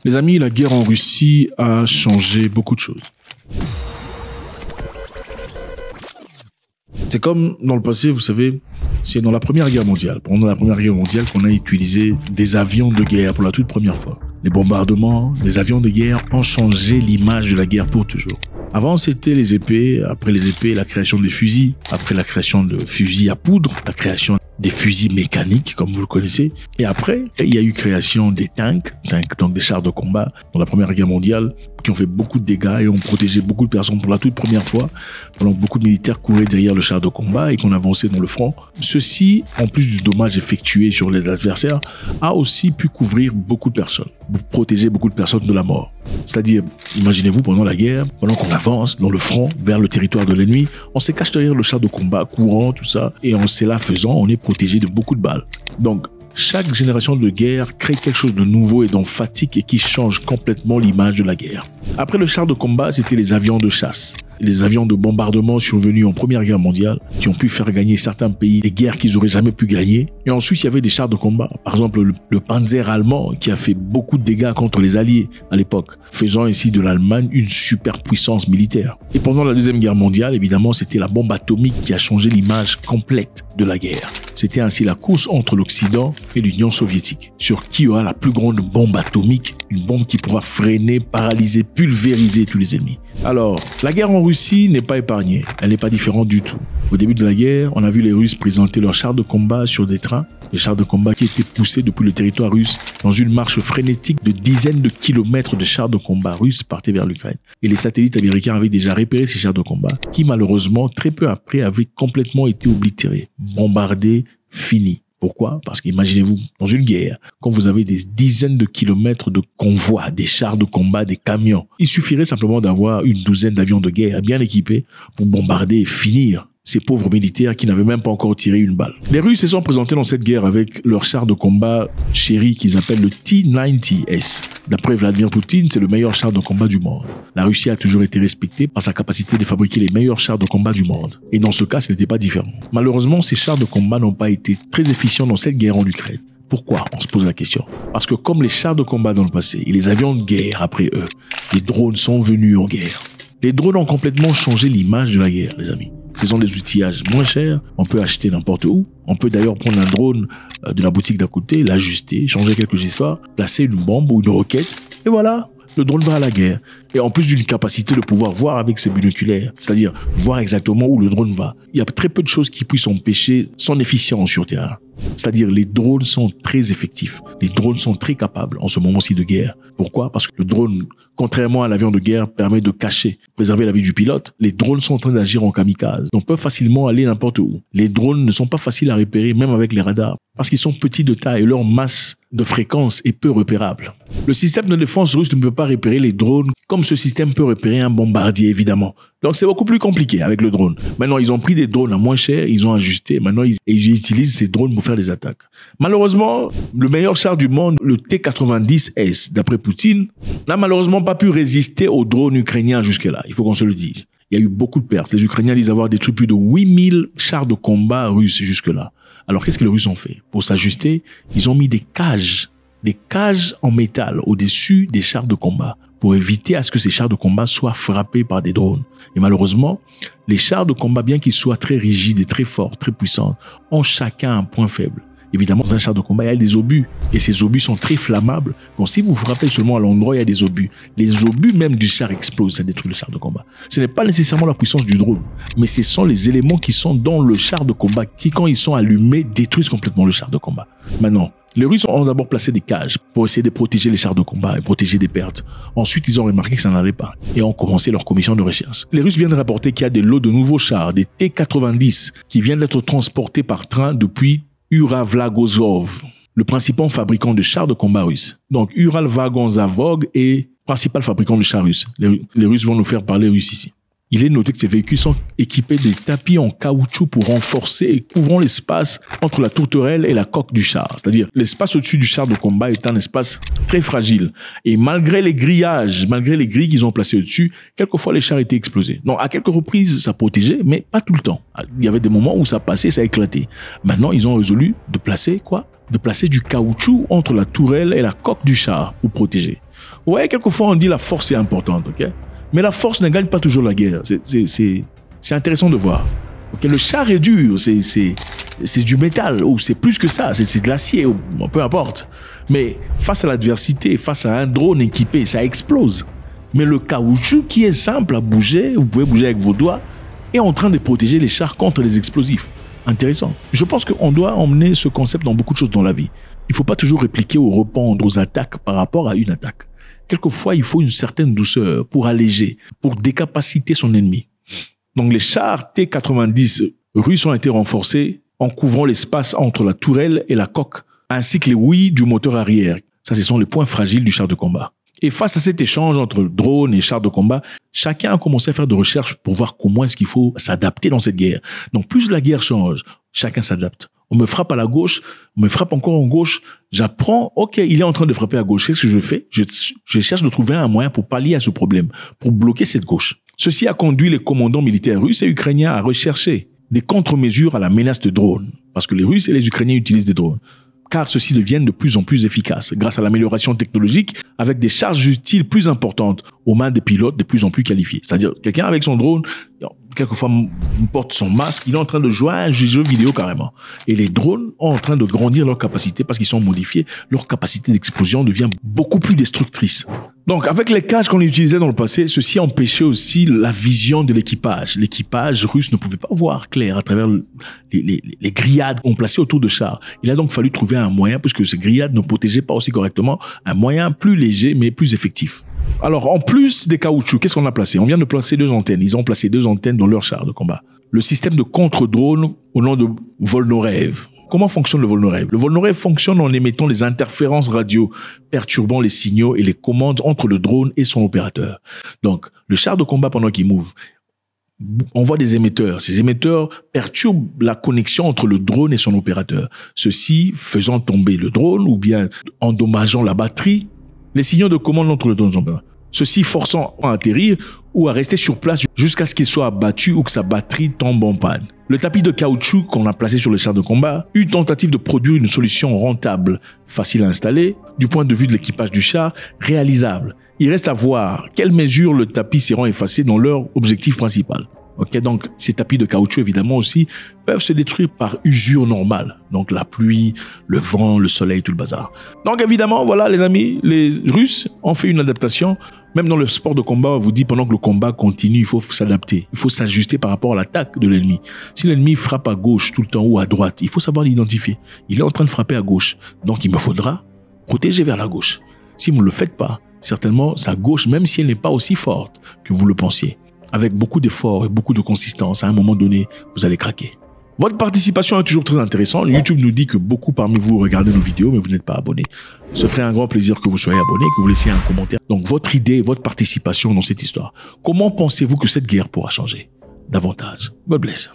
Les amis, la guerre en Russie a changé beaucoup de choses. C'est comme dans le passé, vous savez, c'est dans la Première Guerre mondiale, pendant la Première Guerre mondiale qu'on a utilisé des avions de guerre pour la toute première fois. Les bombardements, les avions de guerre ont changé l'image de la guerre pour toujours. Avant, c'était les épées, après les épées, la création des fusils, après la création de fusils à poudre, la création des fusils mécaniques, comme vous le connaissez. Et après, il y a eu création des tanks, donc des chars de combat dans la Première Guerre mondiale, qui ont fait beaucoup de dégâts et ont protégé beaucoup de personnes pour la toute première fois, pendant que beaucoup de militaires couraient derrière le char de combat et qu'on avançait dans le front. Ceci, en plus du dommage effectué sur les adversaires, a aussi pu couvrir beaucoup de personnes, protéger beaucoup de personnes de la mort. C'est-à-dire, imaginez-vous pendant la guerre, pendant qu'on avance dans le front vers le territoire de l'ennemi, on se cache derrière le char de combat, courant, tout ça, et en cela faisant, on est protégé de beaucoup de balles. Donc, chaque génération de guerre crée quelque chose de nouveau et d'emphatique et qui change complètement l'image de la guerre. Après le char de combat, c'était les avions de chasse. Les avions de bombardement survenus en Première Guerre mondiale qui ont pu faire gagner certains pays des guerres qu'ils n'auraient jamais pu gagner. Et ensuite, il y avait des chars de combat. Par exemple, le Panzer allemand qui a fait beaucoup de dégâts contre les Alliés à l'époque, faisant ainsi de l'Allemagne une superpuissance militaire. Et pendant la Deuxième Guerre mondiale, évidemment, c'était la bombe atomique qui a changé l'image complète de la guerre. C'était ainsi la course entre l'Occident et l'Union soviétique sur qui aura la plus grande bombe atomique, une bombe qui pourra freiner, paralyser, pulvériser tous les ennemis. Alors, la guerre en Russie n'est pas épargnée, elle n'est pas différente du tout. Au début de la guerre, on a vu les Russes présenter leurs chars de combat sur des trains, des chars de combat qui étaient poussés depuis le territoire russe dans une marche frénétique de dizaines de kilomètres de chars de combat russes partaient vers l'Ukraine. Et les satellites américains avaient déjà repéré ces chars de combat qui malheureusement très peu après avaient complètement été oblitérés, bombardés, finis. Pourquoi? Parce qu'imaginez-vous, dans une guerre, quand vous avez des dizaines de kilomètres de convois, des chars de combat, des camions, il suffirait simplement d'avoir une douzaine d'avions de guerre bien équipés pour bombarder et finir ces pauvres militaires qui n'avaient même pas encore tiré une balle. Les Russes se sont présentés dans cette guerre avec leur char de combat chéri qu'ils appellent le T-90S. D'après Vladimir Poutine, c'est le meilleur char de combat du monde. La Russie a toujours été respectée par sa capacité de fabriquer les meilleurs chars de combat du monde. Et dans ce cas, ce n'était pas différent. Malheureusement, ces chars de combat n'ont pas été très efficients dans cette guerre en Ukraine. Pourquoi? On se pose la question. Parce que comme les chars de combat dans le passé et les avions de guerre après eux, les drones sont venus en guerre. Les drones ont complètement changé l'image de la guerre, les amis. Ce sont des outillages moins chers, on peut acheter n'importe où. On peut d'ailleurs prendre un drone de la boutique d'à côté, l'ajuster, changer quelques histoires, placer une bombe ou une roquette, et voilà, le drone va à la guerre. Et en plus d'une capacité de pouvoir voir avec ses binoculaires, c'est-à-dire voir exactement où le drone va. Il y a très peu de choses qui puissent empêcher son efficience sur terrain. C'est-à-dire les drones sont très effectifs. Les drones sont très capables en ce moment-ci de guerre. Pourquoi? Parce que le drone, contrairement à l'avion de guerre, permet de cacher, préserver la vie du pilote. Les drones sont en train d'agir en kamikaze. Donc peuvent facilement aller n'importe où. Les drones ne sont pas faciles à repérer, même avec les radars, parce qu'ils sont petits de taille et leur masse de fréquence est peu repérable. Le système de défense russe ne peut pas repérer les drones comme ce système peut repérer un bombardier, évidemment. Donc c'est beaucoup plus compliqué avec le drone. Maintenant, ils ont pris des drones à moins cher, ils ont ajusté. Maintenant, ils utilisent ces drones pour faire des attaques. Malheureusement, le meilleur char du monde, le T-90S, d'après Poutine, n'a malheureusement pas pu résister aux drones ukrainiens jusque-là. Il faut qu'on se le dise. Il y a eu beaucoup de pertes. Les Ukrainiens disent avoir détruit plus de 8000 chars de combat russes jusque-là. Alors, qu'est-ce que les Russes ont fait? Pour s'ajuster, ils ont mis des cages en métal au-dessus des chars de combat pour éviter à ce que ces chars de combat soient frappés par des drones. Et malheureusement, les chars de combat, bien qu'ils soient très rigides et très forts, très puissants, ont chacun un point faible. Évidemment, dans un char de combat, il y a des obus. Et ces obus sont très flammables. Donc, si vous frappez seulement à l'endroit, il y a des obus. Les obus même du char explosent, ça détruit le char de combat. Ce n'est pas nécessairement la puissance du drone, mais ce sont les éléments qui sont dans le char de combat qui, quand ils sont allumés, détruisent complètement le char de combat. Maintenant, les Russes ont d'abord placé des cages pour essayer de protéger les chars de combat et protéger des pertes. Ensuite, ils ont remarqué que ça n'allait pas et ont commencé leur commission de recherche. Les Russes viennent de rapporter qu'il y a des lots de nouveaux chars, des T-90, qui viennent d'être transportés par train depuis Ural-Vagonzavod, le principal fabricant de chars de combat russe. Donc, Ural-Vagonzavod est principal fabricant de chars russes. Les Russes vont nous faire parler russe ici. Il est noté que ces véhicules sont équipés de tapis en caoutchouc pour renforcer et couvrant l'espace entre la tourterelle et la coque du char. C'est-à-dire, l'espace au-dessus du char de combat est un espace très fragile. Et malgré les grillages, malgré les grilles qu'ils ont placées au-dessus, quelquefois les chars étaient explosés. Donc, à quelques reprises, ça protégeait, mais pas tout le temps. Il y avait des moments où ça passait, ça éclatait. Maintenant, ils ont résolu de placer quoi? De placer du caoutchouc entre la tourelle et la coque du char pour protéger. Ouais, quelquefois on dit la force est importante, ok? Mais la force ne gagne pas toujours la guerre. C'est intéressant de voir. Okay? Le char est dur, c'est du métal, ou c'est plus que ça, c'est de l'acier, peu importe. Mais face à l'adversité, face à un drone équipé, ça explose. Mais le caoutchouc qui est simple à bouger, vous pouvez bouger avec vos doigts, est en train de protéger les chars contre les explosifs. Intéressant. Je pense qu'on doit emmener ce concept dans beaucoup de choses dans la vie. Il ne faut pas toujours répliquer ou répondre aux attaques par rapport à une attaque. Quelquefois, il faut une certaine douceur pour alléger, pour décapaciter son ennemi. Donc les chars T-90 russes ont été renforcés en couvrant l'espace entre la tourelle et la coque, ainsi que les ouïes du moteur arrière. Ça, ce sont les points fragiles du char de combat. Et face à cet échange entre drones et chars de combat, chacun a commencé à faire des recherches pour voir comment est-ce qu'il faut s'adapter dans cette guerre. Donc plus la guerre change, chacun s'adapte. On me frappe à la gauche, on me frappe encore en gauche, j'apprends, ok, il est en train de frapper à gauche, qu'est-ce que je fais? Je cherche de trouver un moyen pour pallier à ce problème, pour bloquer cette gauche. Ceci a conduit les commandants militaires russes et ukrainiens à rechercher des contre-mesures à la menace de drones, parce que les Russes et les Ukrainiens utilisent des drones, car ceux-ci deviennent de plus en plus efficaces grâce à l'amélioration technologique avec des charges utiles plus importantes aux mains des pilotes de plus en plus qualifiés. C'est-à-dire, quelqu'un avec son drone, quelquefois porte son masque, il est en train de jouer à un jeu vidéo carrément. Et les drones sont en train de grandir leur capacité parce qu'ils sont modifiés. Leur capacité d'explosion devient beaucoup plus destructrice. Donc, avec les cages qu'on utilisait dans le passé, ceci empêchait aussi la vision de l'équipage. L'équipage russe ne pouvait pas voir clair à travers les grillades qu'on plaçait autour de chars. Il a donc fallu trouver un moyen, puisque ces grillades ne protégeaient pas aussi correctement, un moyen plus léger mais plus effectif. Alors, en plus des caoutchoucs, qu'est-ce qu'on a placé? On vient de placer 2 antennes. Ils ont placé 2 antennes dans leur char de combat. Le système de contre-drone au nom de Volnorev. Comment fonctionne le Volnorev? Le Volnorev fonctionne en émettant les interférences radio, perturbant les signaux et les commandes entre le drone et son opérateur. Donc, le char de combat, pendant qu'il move, envoie des émetteurs. Ces émetteurs perturbent la connexion entre le drone et son opérateur. Ceci faisant tomber le drone ou bien endommageant la batterie, les signaux de commande entre le drone. Ceci forçant à atterrir ou à rester sur place jusqu'à ce qu'il soit abattu ou que sa batterie tombe en panne. Le tapis de caoutchouc qu'on a placé sur le char de combat, une tentative de produire une solution rentable, facile à installer, du point de vue de l'équipage du char, réalisable. Il reste à voir quelles mesures le tapis seront effacées dans leur objectif principal. Ok, donc ces tapis de caoutchouc évidemment aussi peuvent se détruire par usure normale. Donc la pluie, le vent, le soleil, tout le bazar. Donc évidemment, voilà les amis, les Russes ont fait une adaptation. Même dans le sport de combat, on vous dit pendant que le combat continue, il faut s'adapter. Il faut s'ajuster par rapport à l'attaque de l'ennemi. Si l'ennemi frappe à gauche tout le temps ou à droite, il faut savoir l'identifier. Il est en train de frapper à gauche. Donc il me faudra protéger vers la gauche. Si vous ne le faites pas, certainement sa gauche, même si elle n'est pas aussi forte que vous le pensiez, avec beaucoup d'efforts et beaucoup de consistance, à un moment donné, vous allez craquer. Votre participation est toujours très intéressante. YouTube nous dit que beaucoup parmi vous regardez nos vidéos, mais vous n'êtes pas abonnés. Ce ferait un grand plaisir que vous soyez abonnés, que vous laissiez un commentaire. Donc, votre idée, votre participation dans cette histoire. Comment pensez-vous que cette guerre pourra changer davantage? God bless.